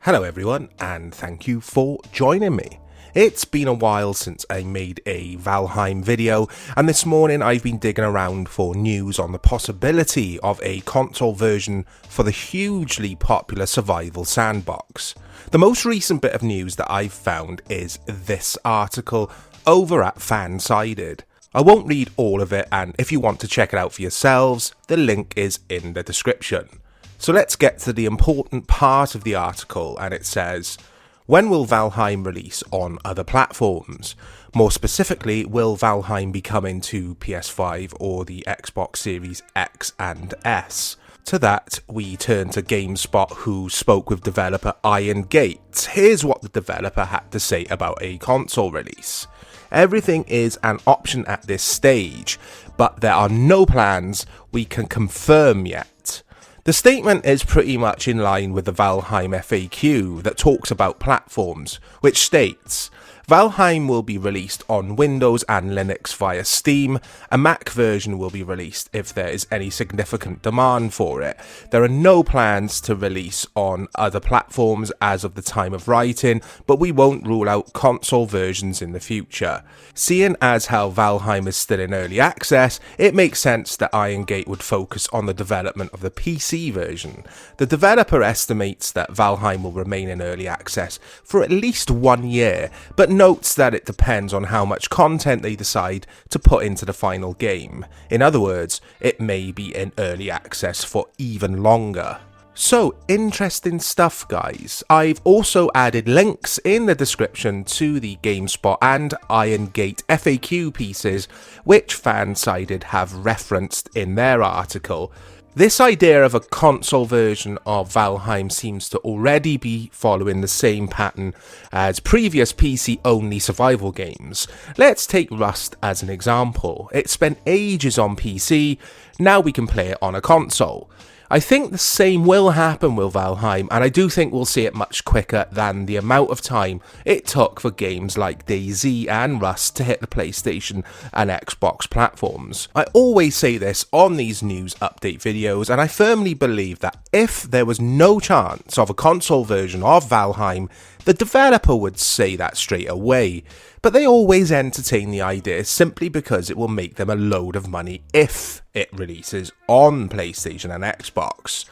Hello everyone, and thank you for joining me. It's been a while since I made a Valheim video, and this morning I've been digging around for news on the possibility of a console version for the hugely popular survival sandbox. The most recent bit of news that I've found is this article over at Fansided. I won't read all of it, and if you want to check it out for yourselves, the link is in the description. So let's get to the important part of the article, and it says, when will Valheim release on other platforms? More specifically, will Valheim be coming to PS5 or the Xbox Series X and S? To that, we turn to GameSpot, who spoke with developer Iron Gate. Here's what the developer had to say about a console release. Everything is an option at this stage, but there are no plans we can confirm yet. The statement is pretty much in line with the Valheim FAQ that talks about platforms, which states, Valheim will be released on Windows and Linux via Steam. A Mac version will be released if there is any significant demand for it. There are no plans to release on other platforms as of the time of writing, but we won't rule out console versions in the future. Seeing as how Valheim is still in early access, it makes sense that Iron Gate would focus on the development of the PC version. The developer estimates that Valheim will remain in early access for at least 1 year, but notes that it depends on how much content they decide to put into the final game. In other words, it may be in early access for even longer. So, interesting stuff, guys. I've also added links in the description to the GameSpot and Iron Gate FAQ pieces, which Fansided have referenced in their article. This idea of a console version of Valheim seems to already be following the same pattern as previous PC-only survival games. Let's take Rust as an example. It spent ages on PC, now we can play it on a console. I think the same will happen with Valheim, and I do think we'll see it much quicker than the amount of time it took for games like DayZ and Rust to hit the PlayStation and Xbox platforms. I always say this on these news update videos, and I firmly believe that if there was no chance of a console version of Valheim, the developer would say that straight away. But they always entertain the idea simply because it will make them a load of money if it releases on PlayStation and Xbox.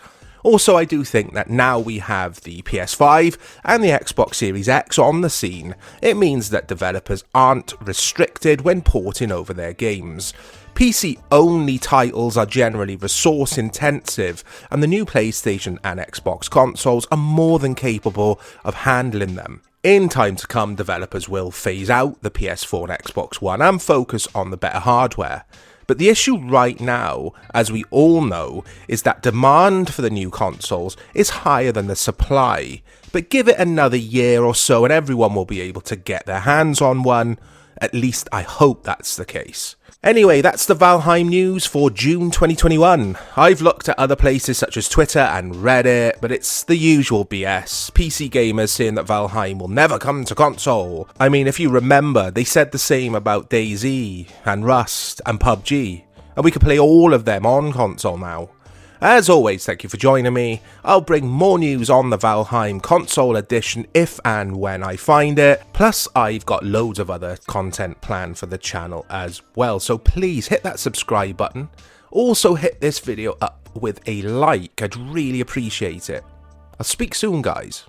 Also, I do think that now we have the PS5 and the Xbox Series X on the scene, it means that developers aren't restricted when porting over their games. PC-only titles are generally resource-intensive, and the new PlayStation and Xbox consoles are more than capable of handling them. In time to come, developers will phase out the PS4 and Xbox One and focus on the better hardware. But the issue right now, as we all know, is that demand for the new consoles is higher than the supply. But give it another year or so and everyone will be able to get their hands on one. At least I hope that's the case. Anyway, that's the Valheim news for June 2021. I've looked at other places such as Twitter and Reddit, but it's the usual BS. PC gamers saying that Valheim will never come to console. I mean, if you remember, they said the same about DayZ and Rust and PUBG, and we can play all of them on console now. As always, thank you for joining me. I'll bring more news on the Valheim console edition if and when I find it. Plus, I've got loads of other content planned for the channel as well, so please hit that subscribe button. Also hit this video up with a like, I'd really appreciate it. I'll speak soon, guys.